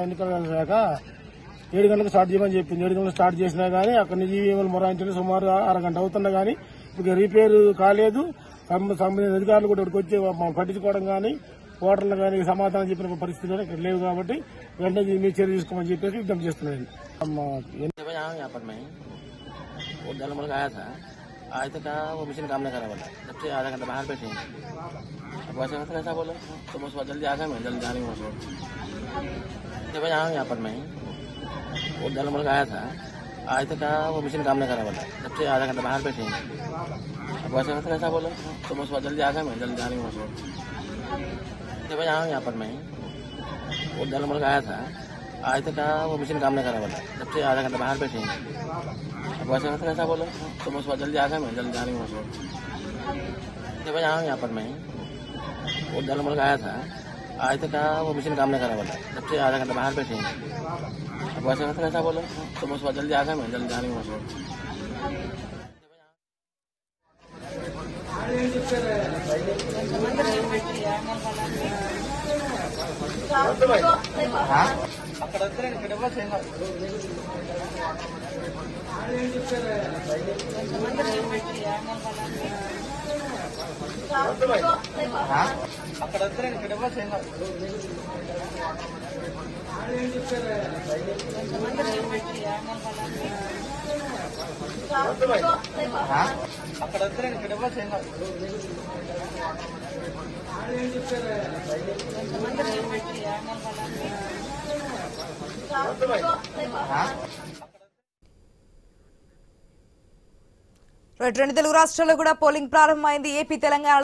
ఎన్నికల శాఖ 7 గంటలకు స్టార్ట్ చేయమని చెప్పింది. 7 గంటలకు స్టార్ట్ చేసినా గానీ అక్కడ నుంచి ఈవెంట్లు మొరాయించడం సుమారు అరగంట అవుతున్నా గానీ ఇప్పుడు రిపేర్ కాలేదు. సంబంధించిన అధికారులు కూడా ఇక్కడికి వచ్చి పట్టించుకోవడం గానీ ఓటర్లు గానీ సమాధానం చెప్పిన పరిస్థితులు ఇక్కడ లేవు కాబట్టి వెంటనే మీరు చర్య తీసుకోమని చెప్పేసి విజ్ఞప్తి చేస్తున్నాను. वो दल मुल्क आया था, आज तक वो मशीन काम नहीं करा बोला, जब से आधा घंटा बाहर बैठे हैं। अब वैसे मतलब ऐसा बोला तो मैं सुबह जल्दी आ गया, मैं जल्दी जा रही हूँ जब यहाँ यहाँ पर मैं वो दल मुल्क आया था, आज तक वो मशीन काम नहीं करा बोला, जब से आधा घंटा बाहर बैठे हैं। अब वैसे मतलब ऐसा बोला तो मैं सुबह जल्दी आ गया, मैं जल्दी जा रही हूँ जब यहाँ पर मैं वो दल मुल्क आया था, आज तक वो मशीन काम नहीं करा बोला, जब से आधा घंटा बाहर बैठे हैं। अब वैसे मतलब ऐसा बोला तो मैं सुबह जल्दी आ गया, मैं जल्दी जा रही हूँ जब यहाँ पर मैं वो दल मुल्क आया था, आज तक वो मशीन काम नहीं करा बोला, जब से आधा घंटा बाहर बैठे हैं। अब वैसे मतलब ऐसा बोला तो मैं सुबह जल्दी आ गया, मैं जल्दी जा रही हूँ రెండు తెలుగు రాష్ట్రాల్లో కూడా పోలింగ్ ప్రారంభమైంది. ఏపీ, తెలంగాణ